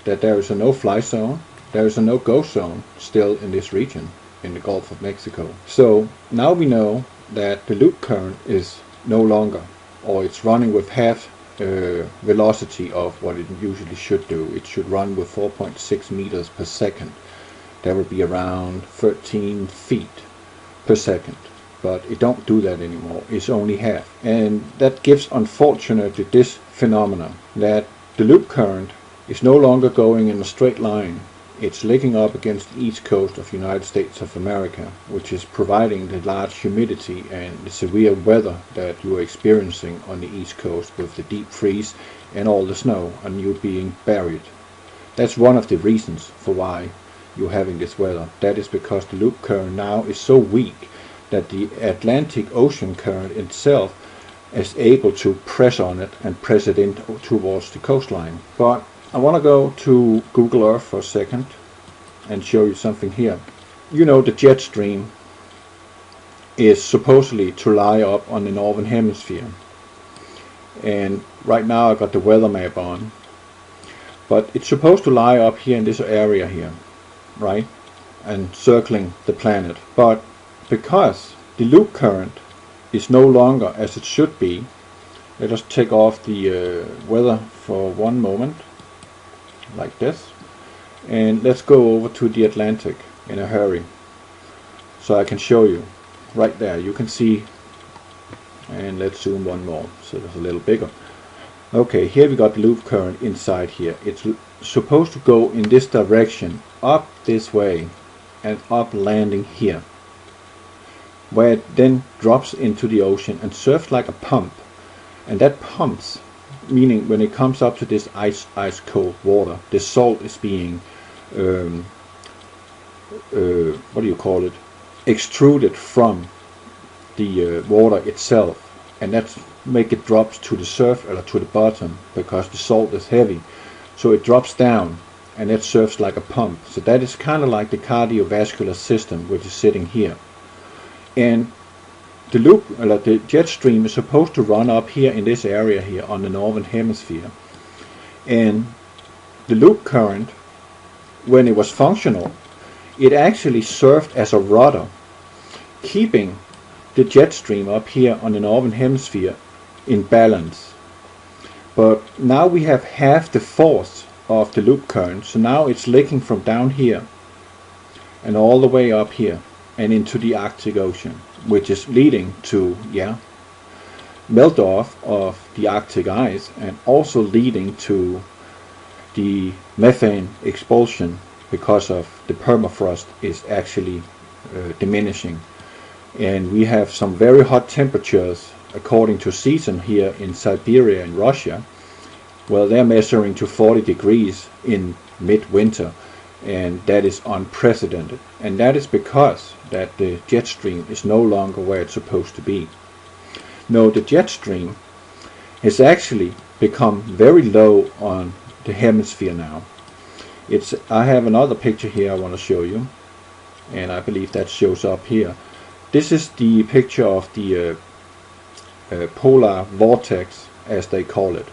that there is a no-fly zone, there is a no-go zone still in this region, in the Gulf of Mexico. So now we know that the loop current is no longer, or it's running with half velocity of what it usually should do. It should run with 4.6 meters per second. That would be around 13 feet per second. But it don't do that anymore. It's only half. And that gives, unfortunately, this phenomenon that the loop current is no longer going in a straight line. It's licking up against the east coast of the United States of America, which is providing the large humidity and the severe weather that you are experiencing on the east coast with the deep freeze and all the snow and you being buried. That's one of the reasons for why you're having this weather. That is because the loop current now is so weak that the Atlantic Ocean current itself is able to press on it and press it in towards the coastline. But I want to go to Google Earth for a second and show you something here. You know, the jet stream is supposedly to lie up on the northern hemisphere. And right now I got the weather map on. But it's supposed to lie up here in this area here, right? And circling the planet. But because the loop current is no longer as it should be, let us take off the weather for one moment, like this, and let's go over to the Atlantic in a hurry so I can show you. Right there you can see, and let's zoom one more so it's a little bigger. Okay, here we got loop current inside here. It's supposed to go in this direction, up this way, and up landing here, where it then drops into the ocean and serves like a pump. And that pumps, meaning when it comes up to this ice cold water, the salt is being what do you call it, extruded from the water itself, and that's make it drops to the surface or to the bottom because the salt is heavy, so it drops down and it serves like a pump. So that is kind of like the cardiovascular system which is sitting here. And the loop, the jet stream is supposed to run up here in this area here on the northern hemisphere. And the loop current, when it was functional, it actually served as a rudder, keeping the jet stream up here on the northern hemisphere in balance. But now we have half the force of the loop current, so now it's licking from down here and all the way up here and into the Arctic Ocean, which is leading to melt off of the Arctic ice, and also leading to the methane expulsion because of the permafrost is actually diminishing. And we have some very hot temperatures according to season here in Siberia in Russia. Well, they're measuring to 40 degrees in midwinter, and that is unprecedented. And that is because that the jet stream is no longer where it's supposed to be. No, the jet stream has actually become very low on the hemisphere now. I have another picture here I want to show you, and I believe that shows up here. This is the picture of the polar vortex, as they call it.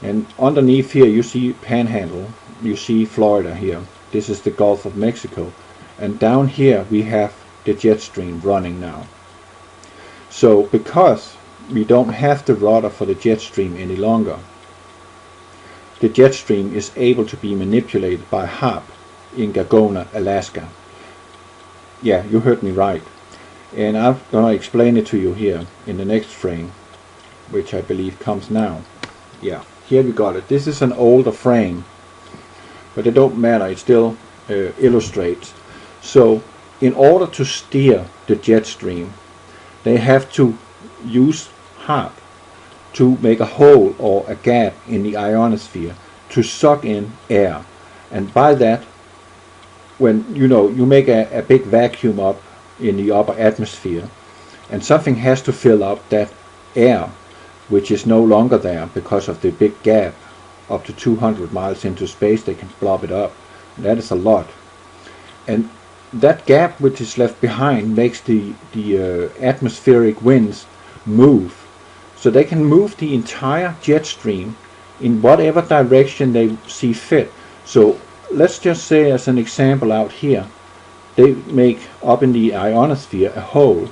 And underneath here you see Panhandle, you see Florida here. This is the Gulf of Mexico. And down here we have the jet stream running now. So because we don't have the rudder for the jet stream any longer, the jet stream is able to be manipulated by HARP in Gagona, Alaska. Yeah, you heard me right. And I'm going to explain it to you here in the next frame, which I believe comes now. Yeah, here we got it. This is an older frame, but it don't matter, it still illustrates. So in order to steer the jet stream, they have to use HARP to make a hole or a gap in the ionosphere to suck in air. And by that, when you make a big vacuum up in the upper atmosphere, and something has to fill up that air which is no longer there because of the big gap, up to 200 miles into space they can blob it up. That is a lot. And that gap which is left behind makes the atmospheric winds move. So they can move the entire jet stream in whatever direction they see fit. So let's just say, as an example, out here they make up in the ionosphere a hole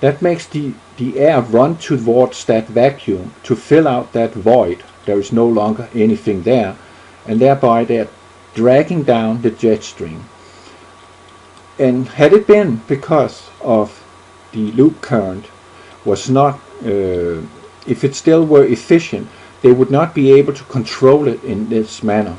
that makes the air run towards that vacuum to fill out that void. There is no longer anything there, and thereby they're dragging down the jet stream. And had it been because of the loop current was not, if it still were efficient, they would not be able to control it in this manner.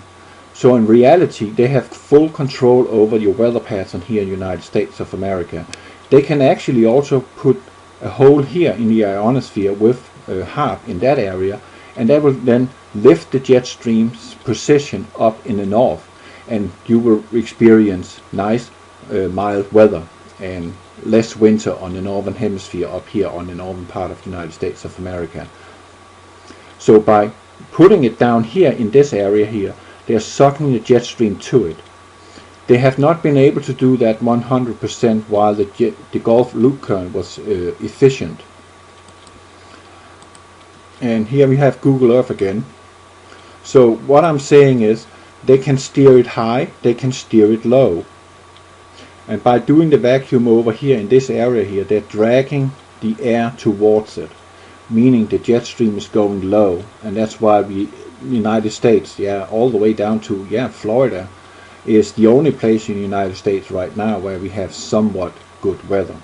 So in reality, they have full control over your weather pattern here in the United States of America. They can actually also put a hole here in the ionosphere with HAARP in that area, and that will then lift the jet stream's position up in the north, and you will experience nice mild weather and less winter on the northern hemisphere up here on the northern part of the United States of America. So by putting it down here in this area here, they are sucking the jet stream to it. They have not been able to do that 100% while the Gulf loop current was efficient. And here we have Google Earth again. So what I'm saying is they can steer it high, they can steer it low. And by doing the vacuum over here in this area here, they're dragging the air towards it, meaning the jet stream is going low. And that's why United States, all the way down to Florida, is the only place in the United States right now where we have somewhat good weather.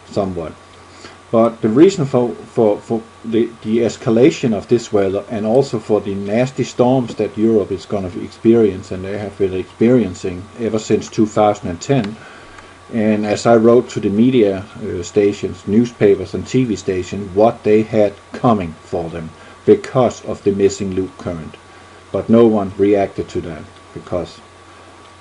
Somewhat. But the reason for the escalation of this weather, and also for the nasty storms that Europe is going to experience, and they have been experiencing ever since 2010, and as I wrote to the media stations, newspapers and TV stations, what they had coming for them because of the missing loop current. But no one reacted to that, because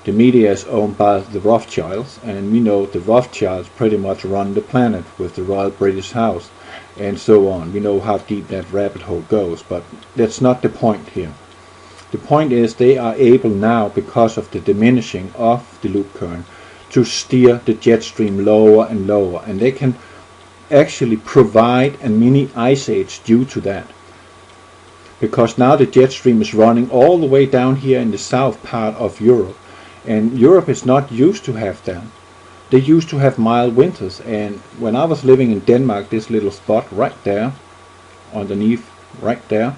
the media is owned by the Rothschilds, and we know the Rothschilds pretty much run the planet with the Royal British House and so on. We know how deep that rabbit hole goes, but that's not the point here. The point is they are able now, because of the diminishing of the loop current, to steer the jet stream lower and lower, and they can actually provide a mini ice age due to that. Because now the jet stream is running all the way down here in the south part of Europe, and Europe is not used to have that. They used to have mild winters, and when I was living in Denmark, this little spot right there, underneath right there,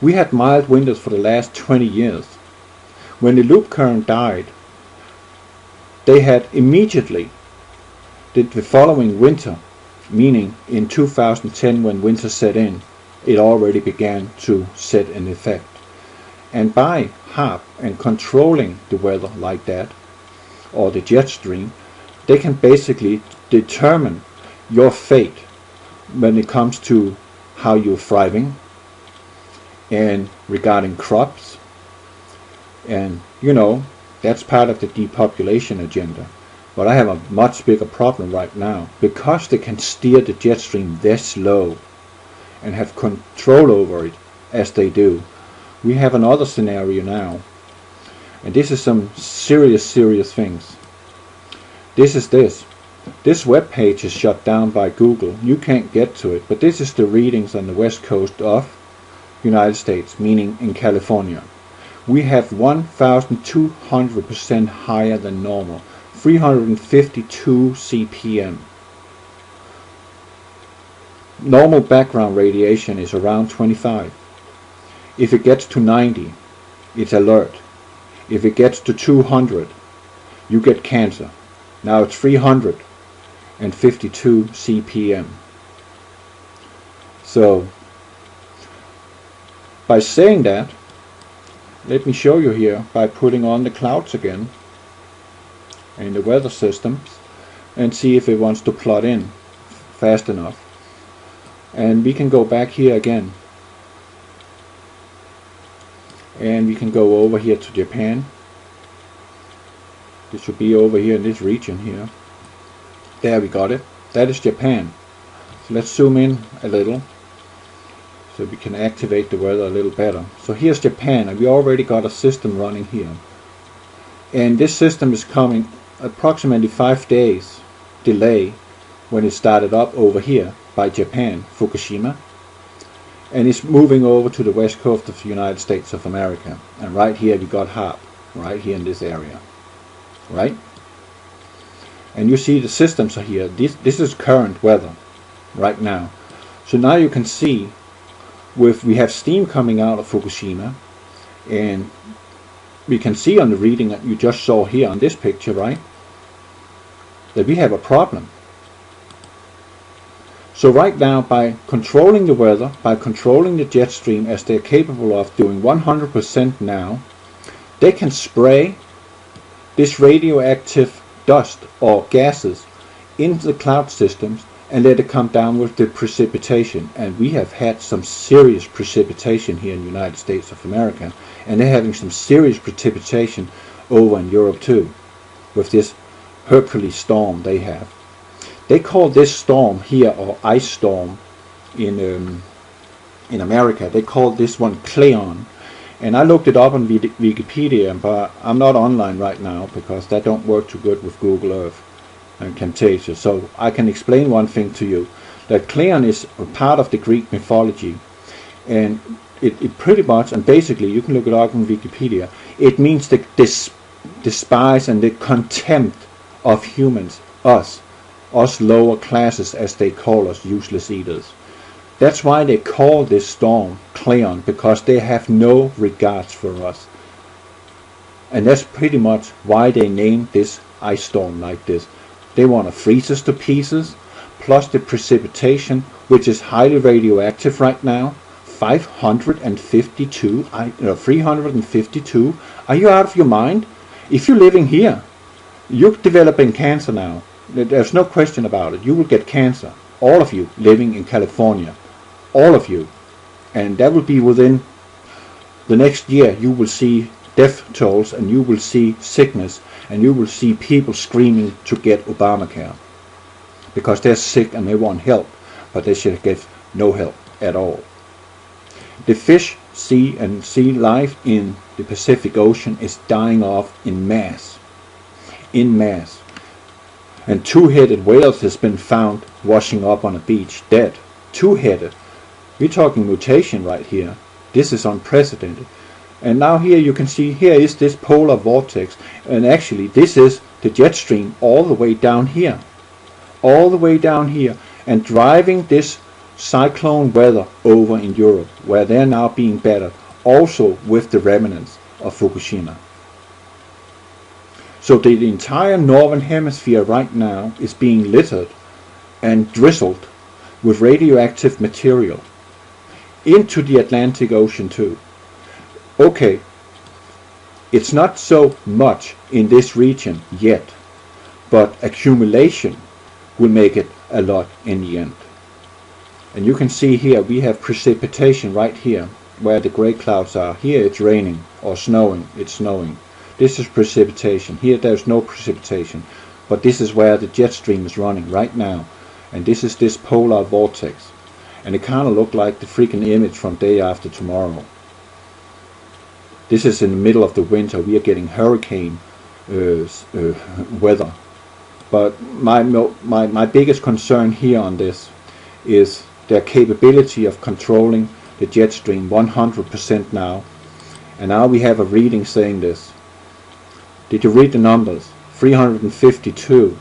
we had mild winters for the last 20 years. When the loop current died, they had immediately, the following winter, meaning in 2010 when winter set in, it already began to set an effect. And by HAARP and controlling the weather like that, or the jet stream, they can basically determine your fate when it comes to how you're thriving, and regarding crops. And that's part of the depopulation agenda. But I have a much bigger problem right now, because they can steer the jet stream this low and have control over it as they do. We have another scenario now, and this is some serious things. This web page is shut down by Google. You can't get to it, but this is the readings on the west coast of United States, meaning in California. We have 1,200% higher than normal, 352 CPM. Normal background radiation is around 25. If it gets to 90, it's alert. If it gets to 200, you get cancer. Now it's 352 CPM. So, by saying that, let me show you here by putting on the clouds again and the weather systems, and see if it wants to plot in fast enough. And we can go back here again, and we can go over here to Japan. This should be over here in this region here. There, we got it. That is Japan. So let's zoom in a little so we can activate the weather a little better. So here's Japan, and we already got a system running here. And this system is coming approximately 5 days delay when it started up over here by Japan, Fukushima. and it's moving over to the west coast of the United States of America. And right here you got HARP, right here in this area, right? And you see the systems are here. This is current weather right now. So now you can see we have steam coming out of Fukushima, and we can see on the reading that you just saw here on this picture, right, that we have a problem. So right now, by controlling the weather, by controlling the jet stream as they're capable of doing 100% now, they can spray this radioactive dust or gases into the cloud systems and let it come down with the precipitation. And we have had some serious precipitation here in the United States of America, and they're having some serious precipitation over in Europe too, with this Hercules storm they have. They call this storm here, or ice storm in America, they call this one Cleon. And I looked it up on Wikipedia, but I'm not online right now because that don't work too good with Google Earth and Camtasia. So I can explain one thing to you, that Cleon is a part of the Greek mythology, and it pretty much, and basically you can look it up on Wikipedia, it means the despise and the contempt of humans, us lower classes, as they call us, useless eaters. That's why they call this storm Cleon, because they have no regards for us. And that's pretty much why they named this ice storm like this. They want to freeze us to pieces, plus the precipitation, which is highly radioactive right now. 352. Are you out of your mind? If you're living here, you're developing cancer now. There's no question about it. You will get cancer. All of you living in California. All of you. And that will be within the next year. You will see death tolls, and you will see sickness, and you will see people screaming to get Obamacare. Because they're sick and they want help, but they should get no help at all. The fish, sea life in the Pacific Ocean is dying off in mass. In mass. And two-headed whales has been found washing up on a beach, dead. Two-headed. We're talking mutation right here. This is unprecedented. And now here you can see, here is this polar vortex. And actually this is the jet stream all the way down here. All the way down here. And driving this cyclone weather over in Europe, where they're now being battered, also with the remnants of Fukushima. So the entire northern hemisphere right now is being littered and drizzled with radioactive material into the Atlantic Ocean too. Okay, it's not so much in this region yet, but accumulation will make it a lot in the end. And you can see here we have precipitation right here where the gray clouds are. Here it's raining or snowing. It's snowing. This is precipitation. Here there's no precipitation, but this is where the jet stream is running right now, and this is this polar vortex, and it kind of looked like the freaking image from Day After Tomorrow. This is in the middle of the winter. We are getting hurricane weather, but my biggest concern here on this is their capability of controlling the jet stream 100% now. And now we have a reading saying this. Did you read the numbers? 352.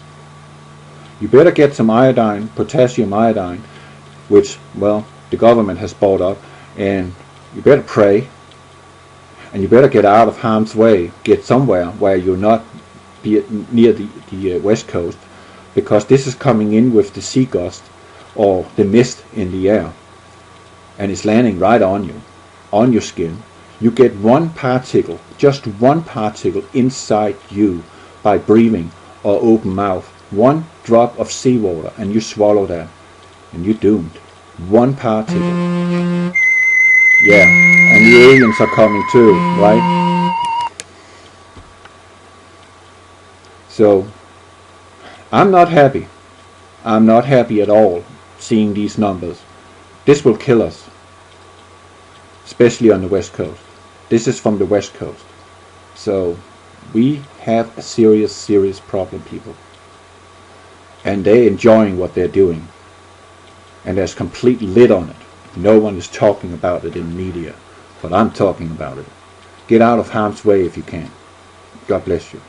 You better get some iodine, potassium iodine, which, well, the government has bought up, and you better pray, and you better get out of harm's way, get somewhere where you're not near the west coast, because this is coming in with the sea gust or the mist in the air, and it's landing right on you, on your skin. You get one particle, just one particle inside you by breathing or open mouth. One drop of seawater and you swallow that and you're doomed. One particle. Yeah, and the aliens are coming too, right? So, I'm not happy. I'm not happy at all seeing these numbers. This will kill us. Especially on the west coast. This is from the west coast. So we have a serious problem, people. And they're enjoying what they're doing. And there's complete lid on it. No one is talking about it in media, but I'm talking about it. Get out of harm's way if you can. God bless you.